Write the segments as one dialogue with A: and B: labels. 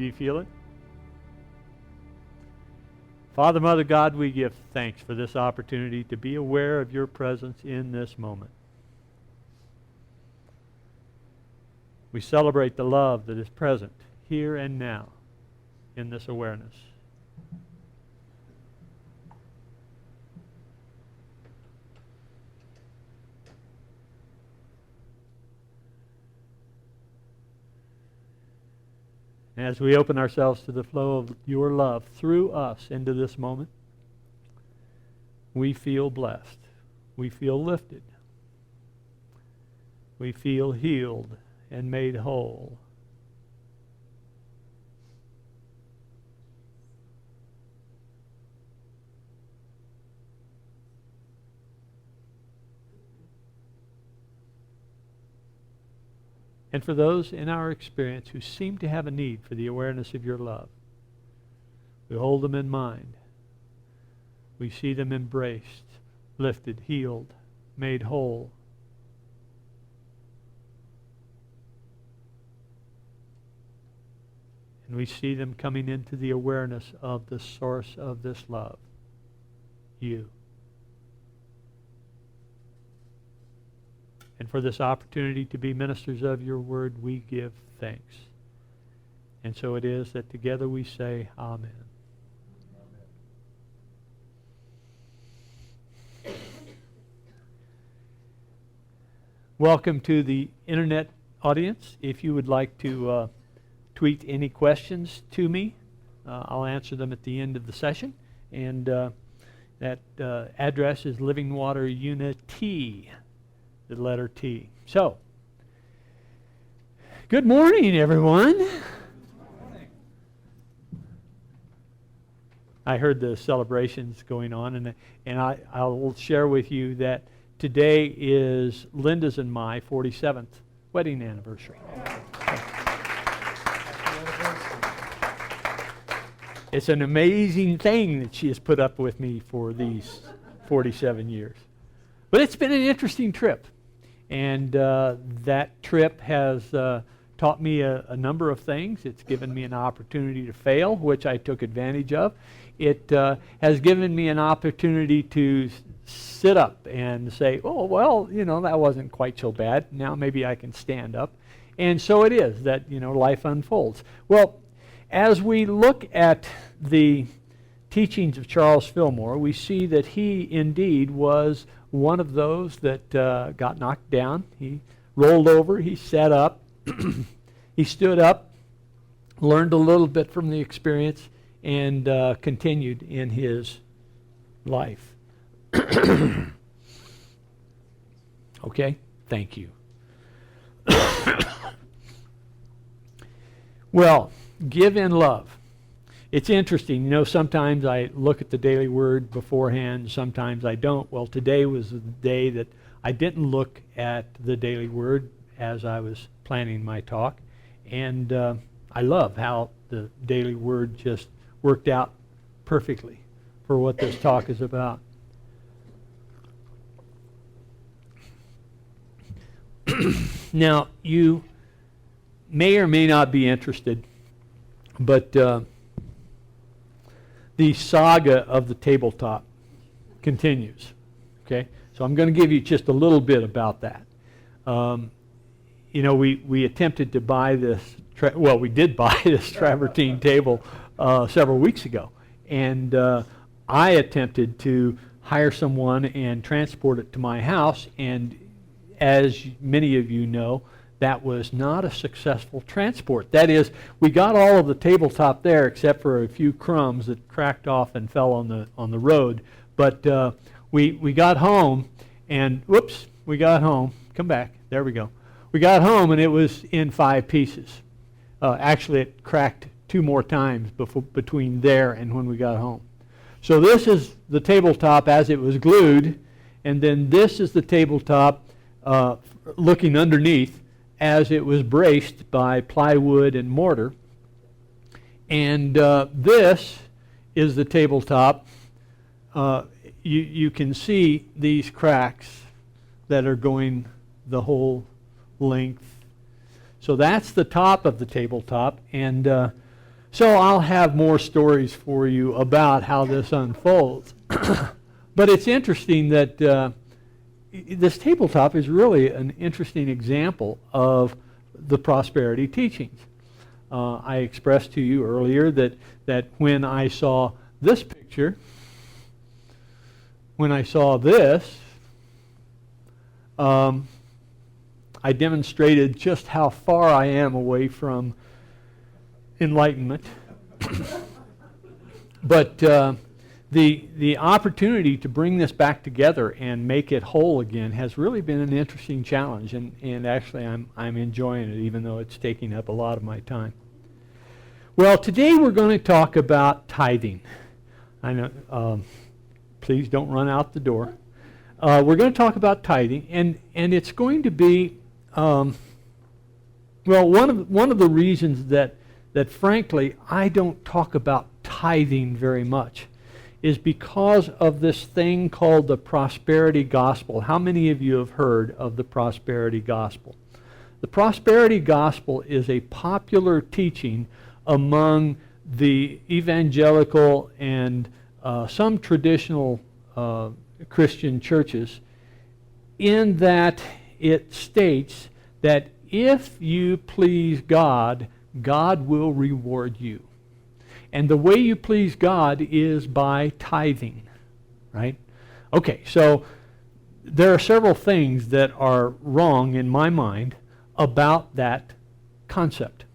A: Do you feel it? Father, Mother, God, we give thanks for this opportunity to be aware of your presence in this moment. We celebrate the love that is present here and now in this awareness. As we open ourselves to the flow of your love through us into this moment, we feel blessed. We feel lifted. We feel healed and made whole. And for those in our experience who seem to have a need for the awareness of your love, we hold them in mind. We see them embraced, lifted, healed, made whole. And we see them coming into the awareness of the source of this love, you. And for this opportunity to be ministers of your word, we give thanks. And so it is that together we say, Amen. Amen. Welcome to the internet audience. If you would like to tweet any questions to me, I'll answer them at the end of the session. And that address is Living Water Unity. The letter T. So, good morning, everyone. Good morning. I heard the celebrations going on, and I will share with you that today is Linda's and my 47th wedding anniversary. It's an amazing thing that she has put up with me for these 47 years. But it's been an interesting trip. And that trip has taught me a number of things. It's given me an opportunity to fail, which I took advantage of. It has given me an opportunity to sit up and say, oh, well, that wasn't quite so bad. Now maybe I can stand up. And so it is that, life unfolds. Well, as we look at the teachings of Charles Fillmore, we see that he indeed was one of those that got knocked down. He rolled over, he sat up, he stood up, learned a little bit from the experience, and continued in his life. Okay, thank you. Well, give in love. It's interesting, sometimes I look at the daily word beforehand, sometimes I don't. Well, today was the day that I didn't look at the daily word as I was planning my talk. And I love how the daily word just worked out perfectly for what this talk is about. Now, you may or may not be interested, but the saga of the tabletop continues. Okay, so I'm going to give you just a little bit about that. We attempted to buy this. We did buy this travertine table several weeks ago, and I attempted to hire someone and transport it to my house. And as many of you know, that was not a successful transport. That is, we got all of the tabletop there except for a few crumbs that cracked off and fell on the road. But we got home, and we got home. Come back. There we go. We got home, and it was in 5 pieces. Actually, it cracked 2 more times between there and when we got home. So this is the tabletop as it was glued, and then this is the tabletop looking underneath as it was braced by plywood and mortar. And this is the tabletop. You can see these cracks that are going the whole length. So that's the top of the tabletop. And So I'll have more stories for you about how this unfolds. But it's interesting that this tabletop is really an interesting example of the prosperity teachings. I expressed to you earlier that when I saw this picture, when I saw this, I demonstrated just how far I am away from enlightenment. But the opportunity to bring this back together and make it whole again has really been an interesting challenge, and actually I'm enjoying it, even though it's taking up a lot of my time. Well, today we're going to talk about tithing. I know, please don't run out the door. We're going to talk about tithing, and it's going to be well, one of the reasons that frankly I don't talk about tithing very much is because of this thing called the prosperity gospel. How many of you have heard of the prosperity gospel? The prosperity gospel is a popular teaching among the evangelical and some traditional Christian churches, in that it states that if you please God, God will reward you. And the way you please God is by tithing, right? Okay, so there are several things that are wrong in my mind about that concept.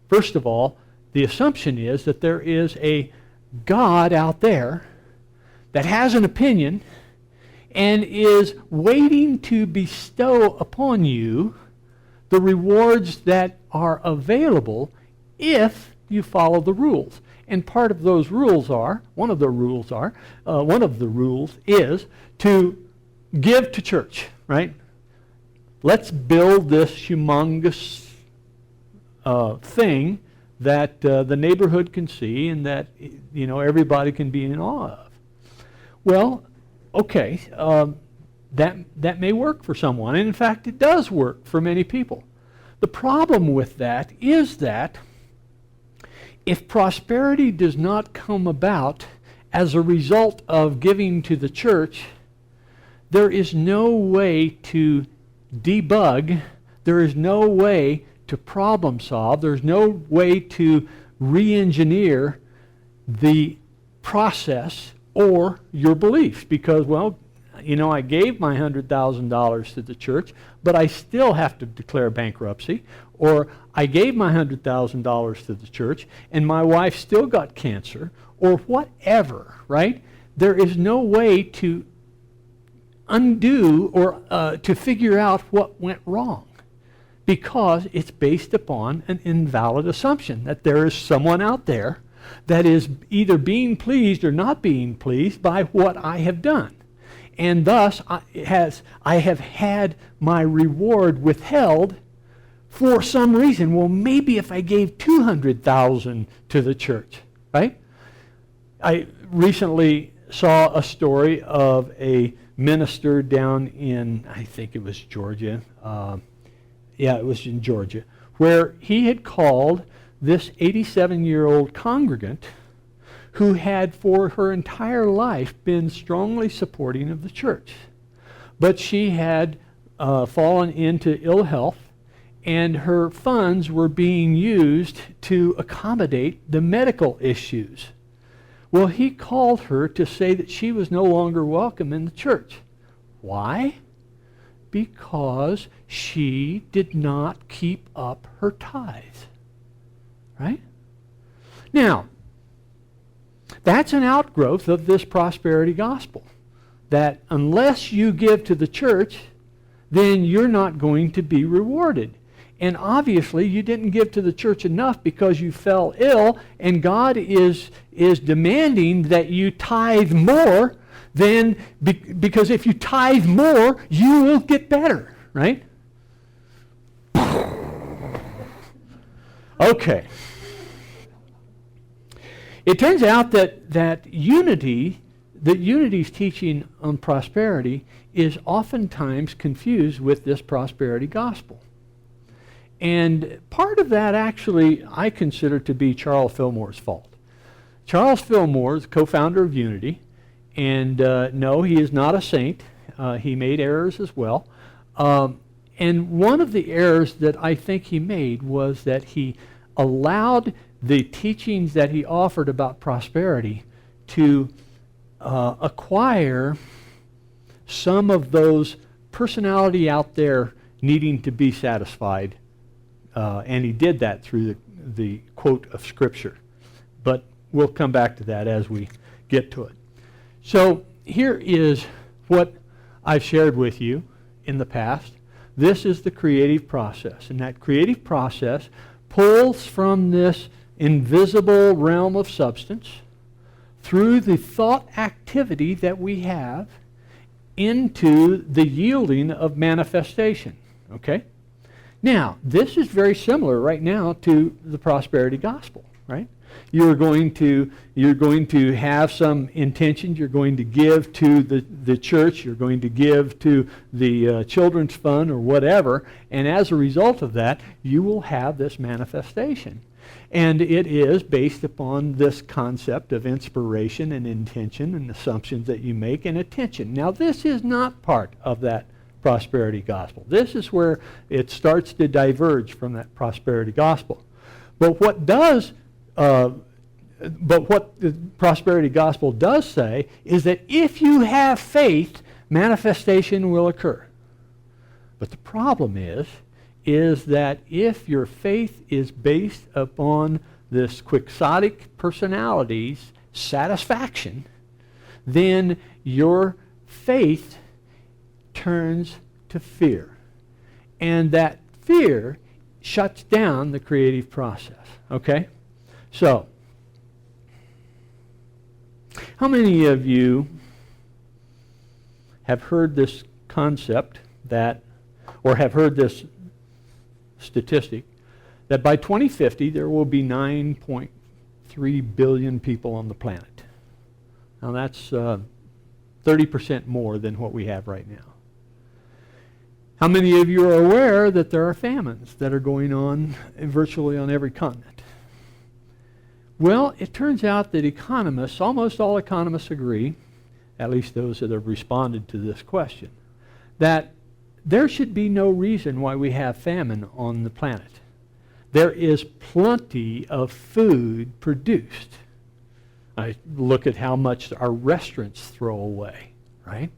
A: First of all, the assumption is that there is a God out there that has an opinion and is waiting to bestow upon you the rewards that are available if you follow the rules. And part of those rules are, one of the rules is to give to church, right? Let's build this humongous thing that the neighborhood can see and that everybody can be in awe of. Well, okay, that may work for someone, and in fact it does work for many people. The problem with that is that if prosperity does not come about as a result of giving to the church, there is no way to debug, there is no way to problem solve, there's no way to re-engineer the process or your beliefs, because, well, I gave my $100,000 to the church, but I still have to declare bankruptcy. Or I gave my $100,000 to the church, and my wife still got cancer, or whatever, right? There is no way to undo or to figure out what went wrong, because it's based upon an invalid assumption that there is someone out there that is either being pleased or not being pleased by what I have done. And thus, I have had my reward withheld for some reason. Well, maybe if I gave $200,000 to the church, right? I recently saw a story of a minister down in, I think it was Georgia. It was in Georgia, where he had called this 87-year-old congregant who had for her entire life been strongly supporting of the church. But she had fallen into ill health, and her funds were being used to accommodate the medical issues. Well, he called her to say that she was no longer welcome in the church. Why? Because she did not keep up her tithes. Right? Now, that's an outgrowth of this prosperity gospel, that unless you give to the church, then you're not going to be rewarded. And obviously you didn't give to the church enough because you fell ill, and God is demanding that you tithe more than, because if you tithe more, you will get better, right? Okay. It turns out that Unity's teaching on prosperity is oftentimes confused with this prosperity gospel. And part of that actually I consider to be Charles Fillmore's fault. Charles Fillmore is co-founder of Unity, and no, he is not a saint. He made errors as well. And one of the errors that I think he made was that he allowed the teachings that he offered about prosperity to acquire some of those personality out there needing to be satisfied. And he did that through the quote of Scripture. But we'll come back to that as we get to it. So here is what I've shared with you in the past. This is the creative process. And that creative process pulls from this invisible realm of substance through the thought activity that we have into the yielding of manifestation. Okay? Now, this is very similar right now to the prosperity gospel, right? You're going to have some intentions. You're going to give to the church. You're going to give to the children's fund or whatever. And as a result of that, you will have this manifestation. And it is based upon this concept of inspiration and intention and assumptions that you make and attention. Now, this is not part of that prosperity gospel. This is where it starts to diverge from that prosperity gospel. But what the prosperity gospel does say is that if you have faith, manifestation will occur. But the problem is that if your faith is based upon this quixotic personality's satisfaction, then your faith turns to fear. And that fear shuts down the creative process. Okay? So, how many of you have heard this concept that, or have heard this statistic, that by 2050 there will be 9.3 billion people on the planet? Now that's 30% more than what we have right now. How many of you are aware that there are famines that are going on virtually on every continent? Well, it turns out that economists, almost all economists agree, at least those that have responded to this question, that there should be no reason why we have famine on the planet. There is plenty of food produced. I look at how much our restaurants throw away, right?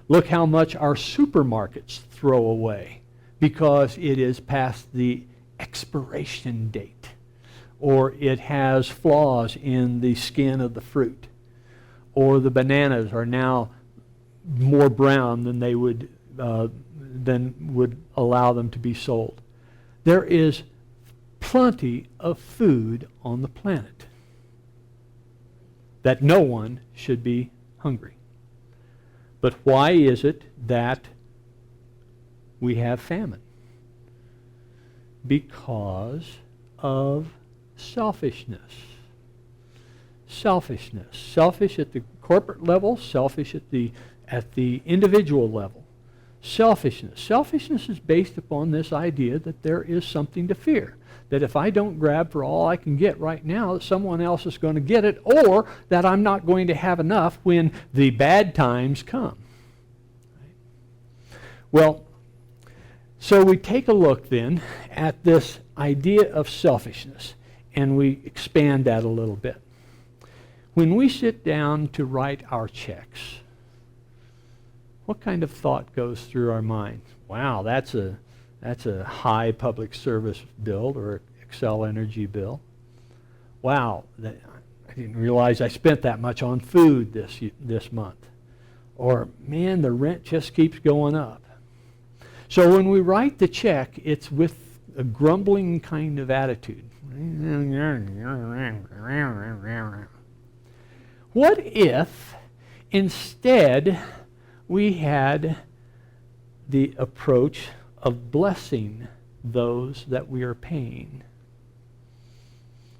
A: Look how much our supermarkets throw away because it is past the expiration date, or it has flaws in the skin of the fruit, or the bananas are now more brown than they would allow them to be sold. There is plenty of food on the planet that no one should be hungry. But why is it that we have famine? Because of selfishness. Selfishness. Selfish at the corporate level, selfish at the individual level. Selfishness. Selfishness is based upon this idea that there is something to fear. That if I don't grab for all I can get right now, that someone else is going to get it, or that I'm not going to have enough when the bad times come. Well, so we take a look then at this idea of selfishness, and we expand that a little bit. When we sit down to write our checks, what kind of thought goes through our mind? Wow, that's a high public service bill or Xcel Energy bill. Wow, I didn't realize I spent that much on food this month. Or, man, the rent just keeps going up. So when we write the check, it's with a grumbling kind of attitude. What if instead we had the approach of blessing those that we are paying?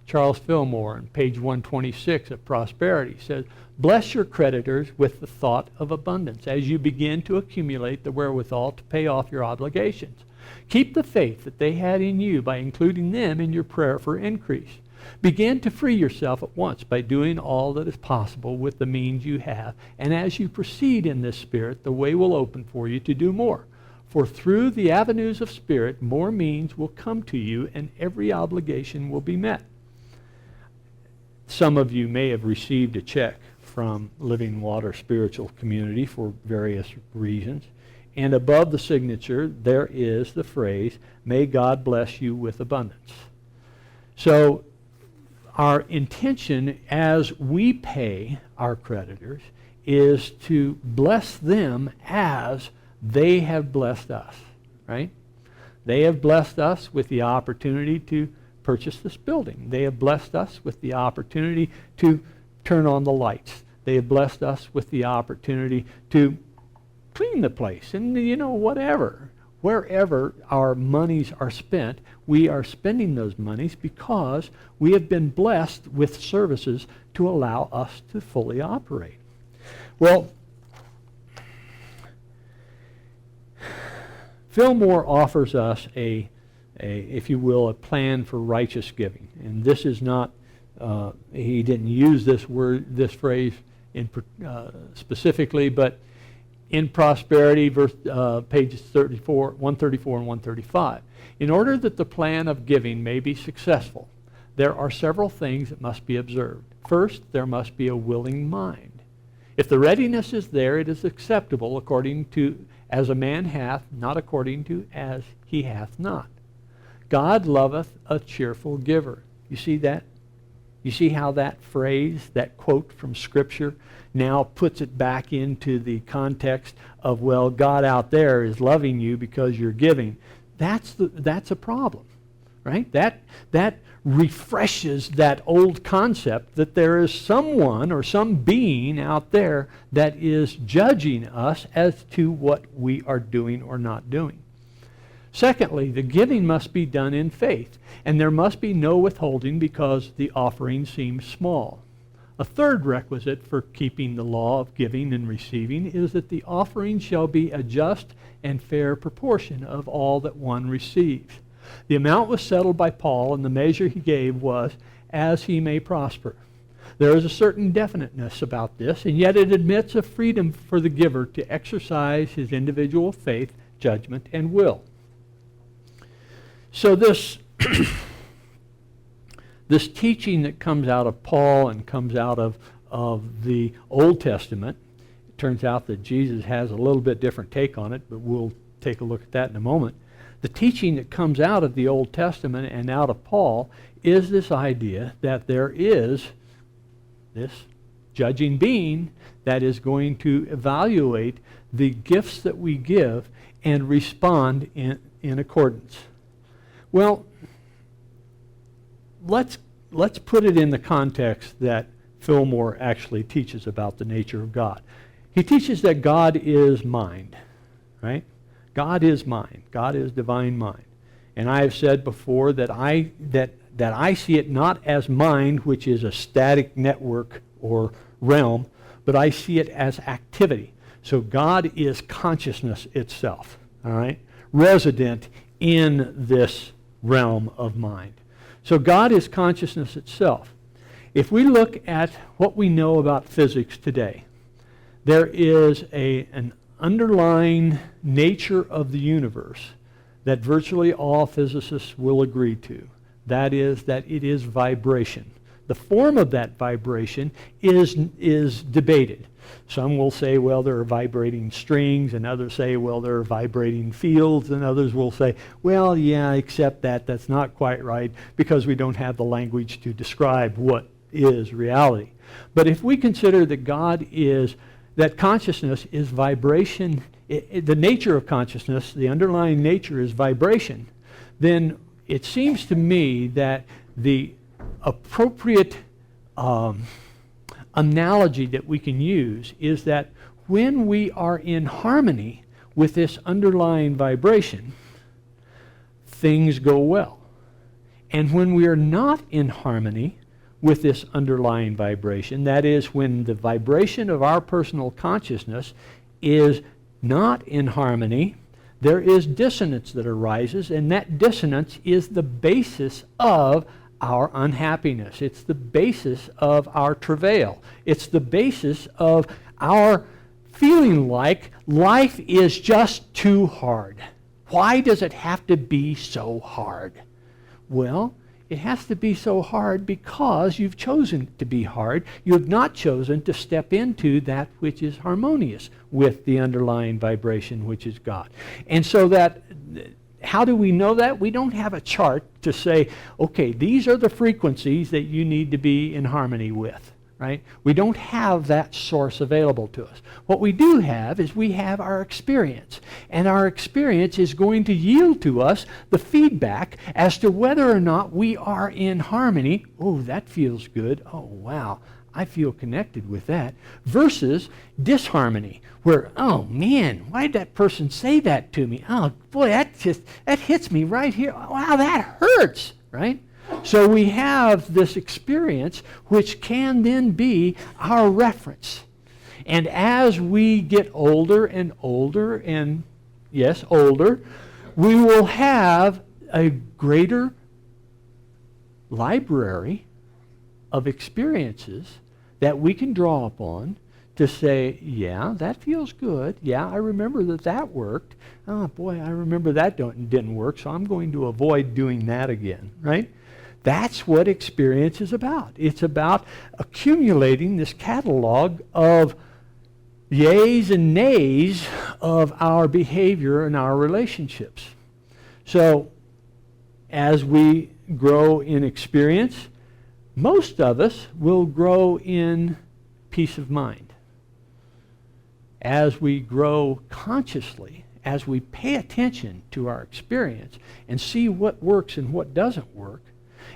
A: Charles Fillmore on page 126 of Prosperity says, bless your creditors with the thought of abundance as you begin to accumulate the wherewithal to pay off your obligations. Keep the faith that they had in you by including them in your prayer for increase. Begin to free yourself at once by doing all that is possible with the means you have, and as you proceed in this spirit, the way will open for you to do more. For through the avenues of spirit, more means will come to you, and every obligation will be met. Some of you may have received a check from Living Water Spiritual Community for various reasons, and above the signature there is the phrase, "May God bless you with abundance." So our intention as we pay our creditors is to bless them as they have blessed us, right? They have blessed us with the opportunity to purchase this building. They have blessed us with the opportunity to turn on the lights. They have blessed us with the opportunity to clean the place and, whatever. Wherever our monies are spent, we are spending those monies because we have been blessed with services to allow us to fully operate. Well, Fillmore offers us if you will, a plan for righteous giving. And this is not, he didn't use this phrase specifically, but in Prosperity, pages 134 and 135. In order that the plan of giving may be successful, there are several things that must be observed. First, there must be a willing mind. If the readiness is there, it is acceptable according to as a man hath, not according to as he hath not. God loveth a cheerful giver. You see that? You see how that phrase, that quote from Scripture, now puts it back into the context of, well, God out there is loving you because you're giving. That's a problem, right? That refreshes that old concept that there is someone or some being out there that is judging us as to what we are doing or not doing. Secondly, the giving must be done in faith, and there must be no withholding because the offering seems small. A third requisite for keeping the law of giving and receiving is that the offering shall be a just and fair proportion of all that one receives. The amount was settled by Paul, and the measure he gave was as he may prosper. There is a certain definiteness about this, and yet it admits a freedom for the giver to exercise his individual faith, judgment, and will. So this this teaching that comes out of Paul and comes out of the Old Testament, it turns out that Jesus has a little bit different take on it, but we'll take a look at that in a moment. The teaching that comes out of the Old Testament and out of Paul is this idea that there is this judging being that is going to evaluate the gifts that we give and respond in accordance. Well, let's put it in the context that Fillmore actually teaches about the nature of God. He teaches that God is mind, right? God is mind. God is divine mind. And I have said before that I see it not as mind, which is a static network or realm, but I see it as activity. So God is consciousness itself, all right, resident in this realm of mind. So God is consciousness itself. If we look at what we know about physics today, there is an underlying nature of the universe that virtually all physicists will agree to. That is that it is vibration. The form of that vibration is debated. Some will say, well, there are vibrating strings, and others say, well, there are vibrating fields, and others will say, well, yeah, except that's not quite right because we don't have the language to describe what is reality. But if we consider that that consciousness is vibration, the nature of consciousness, the underlying nature is vibration, then it seems to me that the appropriate analogy that we can use is that when we are in harmony with this underlying vibration, things go well. And when we are not in harmony with this underlying vibration, that is, when the vibration of our personal consciousness is not in harmony, there is dissonance that arises, and that dissonance is the basis of our unhappiness. It's the basis of our travail. It's the basis of our feeling like life is just too hard. Why does it have to be so hard? Well, it has to be so hard because you've chosen to be hard. You have not chosen to step into that which is harmonious with the underlying vibration, which is God. And so that, how do we know that? We don't have a chart to say, okay, these are the frequencies that you need to be in harmony with, right? We don't have that source available to us. What we do have is we have our experience, and our experience is going to yield to us the feedback as to whether or not we are in harmony. Oh, that feels good. Oh, wow, I feel connected with that. Versus disharmony, where, oh man, why did that person say that to me? Oh boy, that hits me right here. Wow, that hurts, right? So we have this experience which can then be our reference. And as we get older and older, and yes, older, we will have a greater library of experiences that we can draw upon to say, yeah, that feels good. Yeah, I remember that worked. Oh boy, I remember that didn't work, so I'm going to avoid doing that again, right? That's what experience is about. It's about accumulating this catalog of yays and nays of our behavior and our relationships. So as we grow in experience, most of us will grow in peace of mind. As we grow consciously, as we pay attention to our experience and see what works and what doesn't work,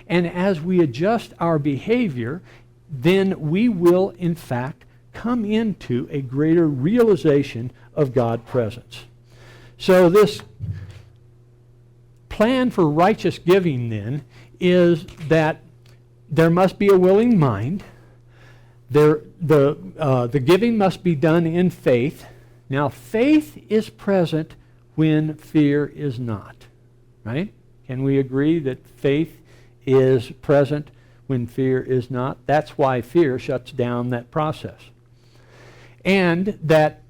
A: and as we adjust our behavior, then we will, in fact, come into a greater realization of God's presence. So this plan for righteous giving, then, is that there must be a willing mind. The giving must be done in faith. Now, faith is present when fear is not, right? Can we agree that faith is present when fear is not? That's why fear shuts down that process. And that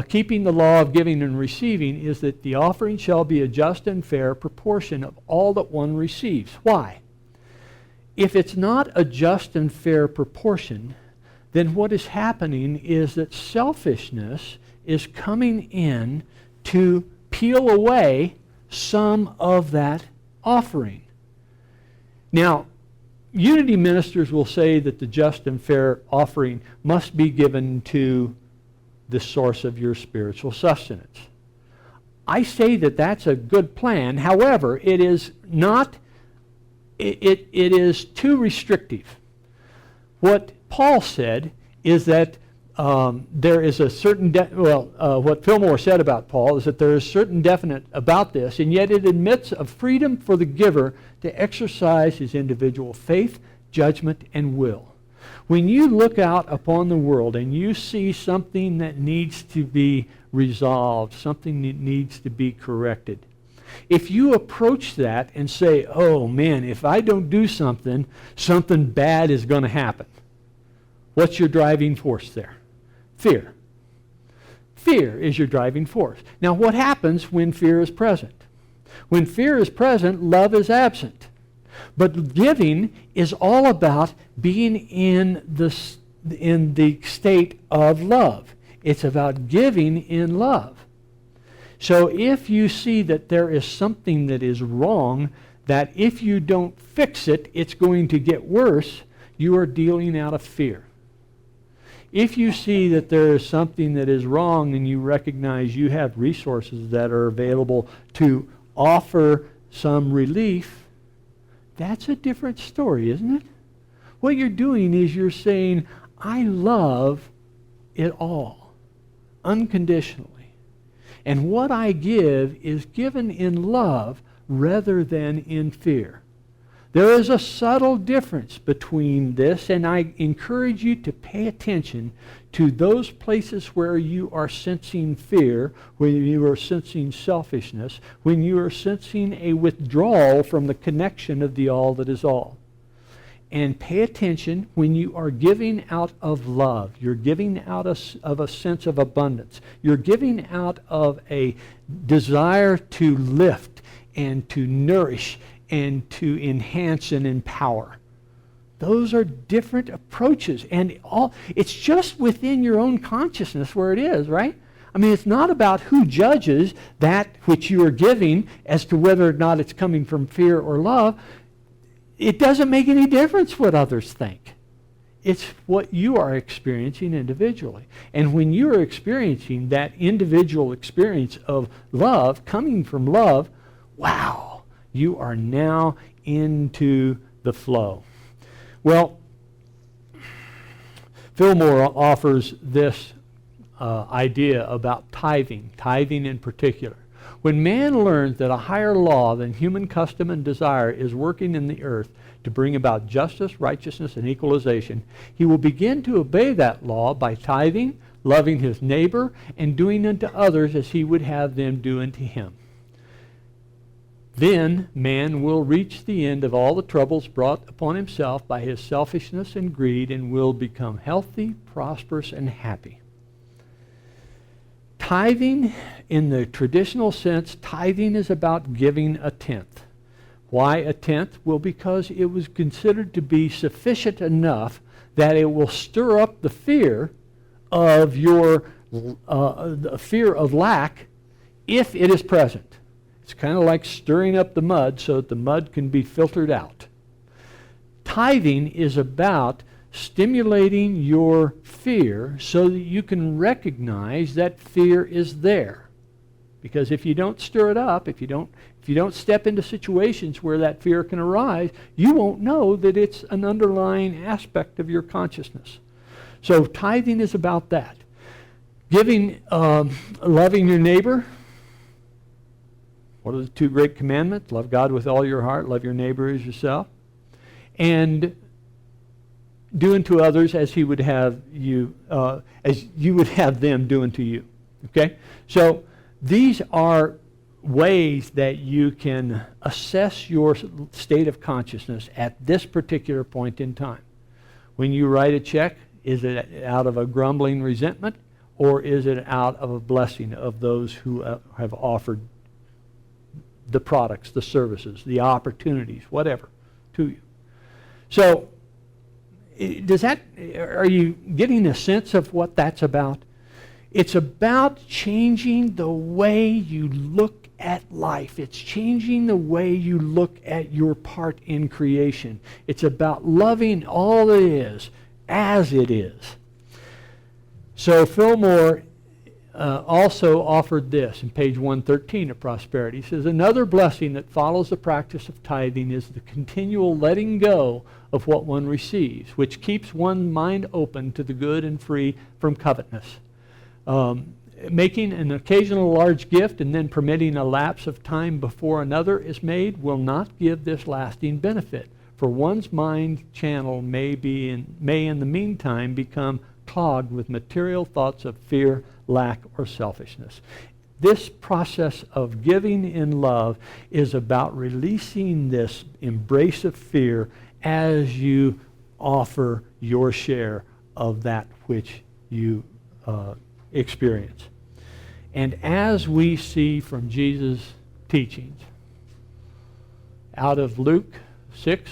A: keeping the law of giving and receiving is that the offering shall be a just and fair proportion of all that one receives. Why? If it's not a just and fair proportion, then what is happening is that selfishness is coming in to peel away some of that offering. Now, unity ministers will say that the just and fair offering must be given to the source of your spiritual sustenance. I say that that's a good plan. However, it is not, it is too restrictive. What Paul said is that there is a certain, what Fillmore said about Paul is that there is certain definite about this, and yet it admits of freedom for the giver to exercise his individual faith, judgment, and will. When you look out upon the world and you see something that needs to be resolved, something that needs to be corrected, if you approach that and say, oh man, if I don't do something, something bad is going to happen. What's your driving force there? Fear. Fear is your driving force. Now, what happens when fear is present? When fear is present, love is absent. But giving is all about being in the state of love. It's about giving in love. So if you see that there is something that is wrong, that if you don't fix it, it's going to get worse, you are dealing out of fear. If you see that there is something that is wrong and you recognize you have resources that are available to offer some relief, that's a different story, isn't it? What you're doing is you're saying, I love it all, unconditionally. And what I give is given in love rather than in fear. There is a subtle difference between this, and I encourage you to pay attention to those places where you are sensing fear, where you are sensing selfishness, when you are sensing a withdrawal from the connection of the all that is all. And pay attention when you are giving out of love. You're giving out of a sense of abundance. You're giving out of a desire to lift and to nourish and to enhance and empower. Those are different approaches, and it's just within your own consciousness where it is, right? I mean, it's not about who judges that which you are giving as to whether or not it's coming from fear or love. It doesn't make any difference what others think. It's what you are experiencing individually. And when you are experiencing that individual experience of love, coming from love, wow, you are now into the flow. Well, Fillmore offers this idea about tithing in particular. When man learns that a higher law than human custom and desire is working in the earth to bring about justice, righteousness, and equalization, he will begin to obey that law by tithing, loving his neighbor, and doing unto others as he would have them do unto him. Then man will reach the end of all the troubles brought upon himself by his selfishness and greed, and will become healthy, prosperous, and happy. Tithing, in the traditional sense, tithing is about giving a tenth. Why a tenth? Well, because it was considered to be sufficient enough that it will stir up the fear of the fear of lack if it is present. It's kind of like stirring up the mud so that the mud can be filtered out. Tithing is about stimulating your fear so that you can recognize that fear is there. Because if you don't stir it up, if you don't step into situations where that fear can arise, you won't know that it's an underlying aspect of your consciousness. So tithing is about that. Giving, loving your neighbor. What are the two great commandments? Love God with all your heart, love your neighbor as yourself. And do unto others as he would have you, as you would have them do unto you. Okay? So these are ways that you can assess your state of consciousness at this particular point in time. When you write a check, is it out of a grumbling resentment, or is it out of a blessing of those who have offered the products, the services, the opportunities, whatever, to you? So, are you getting a sense of what that's about? It's about changing the way you look at life. It's changing the way you look at your part in creation. It's about loving all that is as it is. So Fillmore also offered this in page 113 of Prosperity. He says, another blessing that follows the practice of tithing is the continual letting go of what one receives, which keeps one's mind open to the good and free from covetousness. Making an occasional large gift and then permitting a lapse of time before another is made will not give this lasting benefit, for one's mind channel may in the meantime become clogged with material thoughts of fear, lack, or selfishness. This process of giving in love is about releasing this embrace of fear as you offer your share of that which you experience. And as we see from Jesus' teachings, out of Luke 6,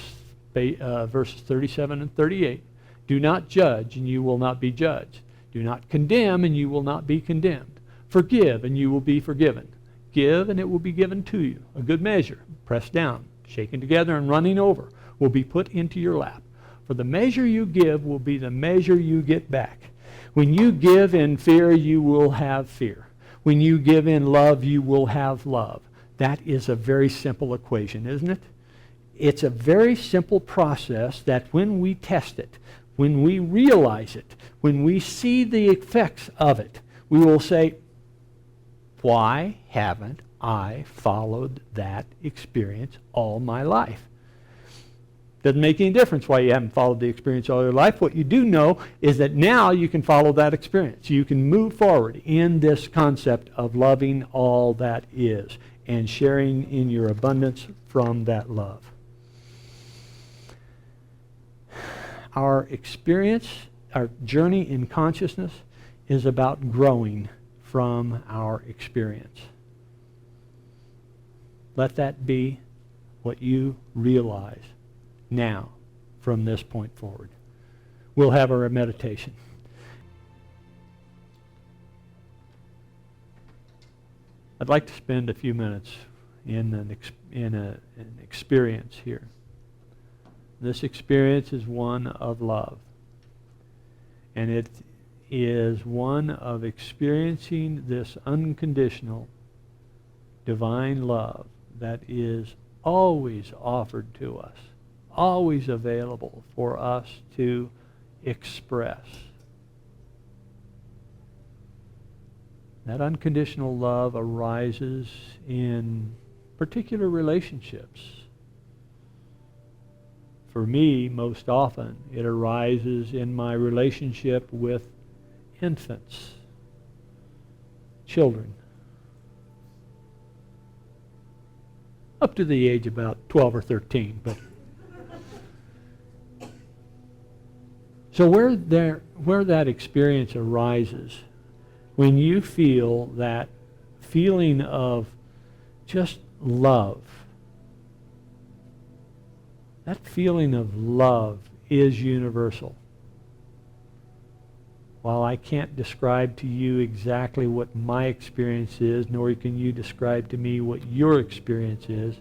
A: verses 37 and 38, do not judge, and you will not be judged. Do not condemn, and you will not be condemned. Forgive, and you will be forgiven. Give, and it will be given to you. A good measure, pressed down, shaken together, and running over, will be put into your lap. For the measure you give will be the measure you get back. When you give in fear, you will have fear. When you give in love, you will have love. That is a very simple equation, isn't it? It's a very simple process that when we test it, when we realize it, when we see the effects of it, we will say, why haven't I followed that experience all my life? Doesn't make any difference why you haven't followed the experience all your life. What you do know is that now you can follow that experience. You can move forward in this concept of loving all that is and sharing in your abundance from that love. Our experience, our journey in consciousness is about growing from our experience. Let that be what you realize now from this point forward. We'll have our meditation. I'd like to spend a few minutes in an experience here. This experience is one of love. And it is one of experiencing this unconditional divine love that is always offered to us, always available for us to express. That unconditional love arises in particular relationships. For me, most often, it arises in my relationship with infants, children, up to the age about 12 or 13. But so where that experience arises, when you feel that feeling of just love, that feeling of love is universal. While I can't describe to you exactly what my experience is, nor can you describe to me what your experience is,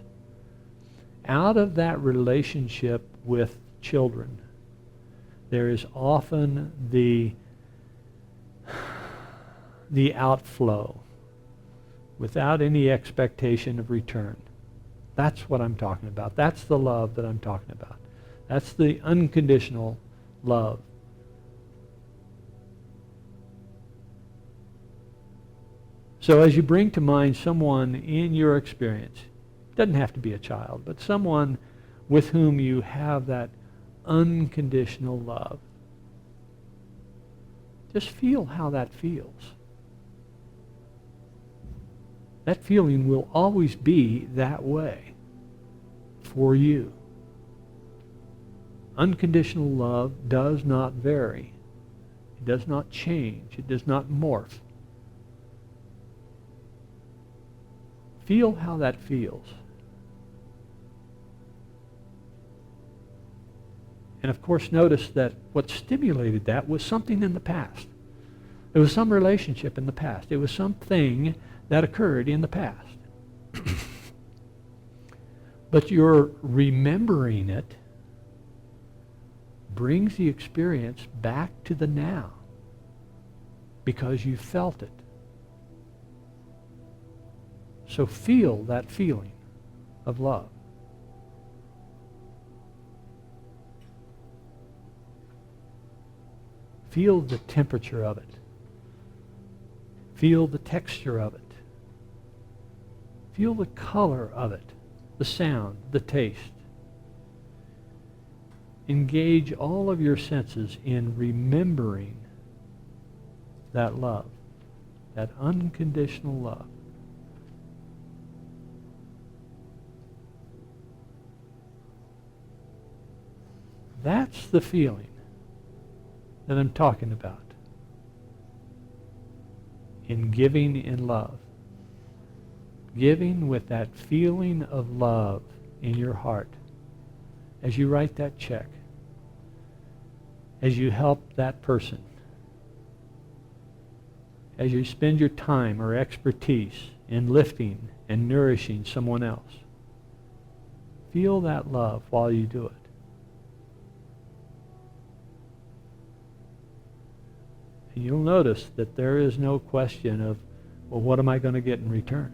A: out of that relationship with children, there is often the outflow without any expectation of return. That's what I'm talking about. That's the love that I'm talking about. That's the unconditional love. So as you bring to mind someone in your experience, it doesn't have to be a child, but someone with whom you have that unconditional love, just feel how that feels. That feeling will always be that way for you. Unconditional love does not vary. It does not change. It does not morph. Feel how that feels. And of course, notice that what stimulated that was something in the past. It was some relationship in the past. It was something that occurred in the past. But your remembering it brings the experience back to the now because you felt it. So feel that feeling of love. Feel the temperature of it. Feel the texture of it. Feel the color of it, the sound, the taste. Engage all of your senses in remembering that love, that unconditional love. That's the feeling that I'm talking about in giving in love. Giving with that feeling of love in your heart as you write that check, as you help that person, as you spend your time or expertise in lifting and nourishing someone else. Feel that love while you do it. And you'll notice that there is no question of, well, what am I going to get in return?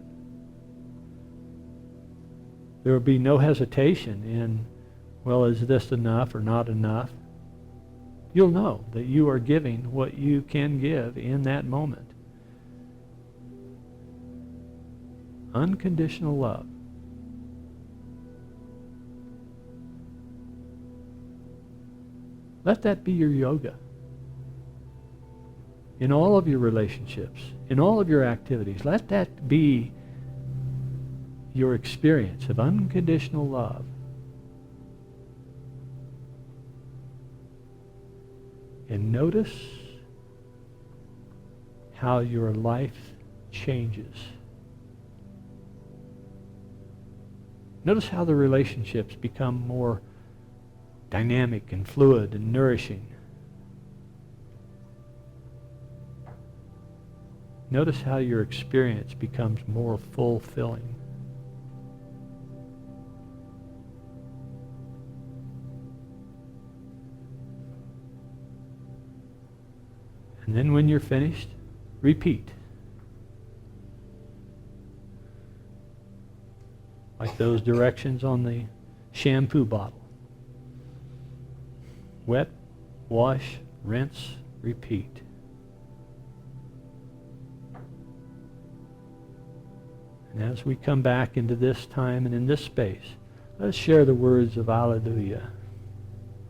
A: There will be no hesitation in, well, is this enough or not enough? You'll know that you are giving what you can give in that moment. Unconditional love. Let that be your yoga. In all of your relationships, in all of your activities, let that be your experience of unconditional love. And notice how your life changes. Notice how the relationships become more dynamic and fluid and nourishing. Notice how your experience becomes more fulfilling. And then when you're finished, repeat. Like those directions on the shampoo bottle. Wet, wash, rinse, repeat. And as we come back into this time and in this space, let's share the words of Alleluia.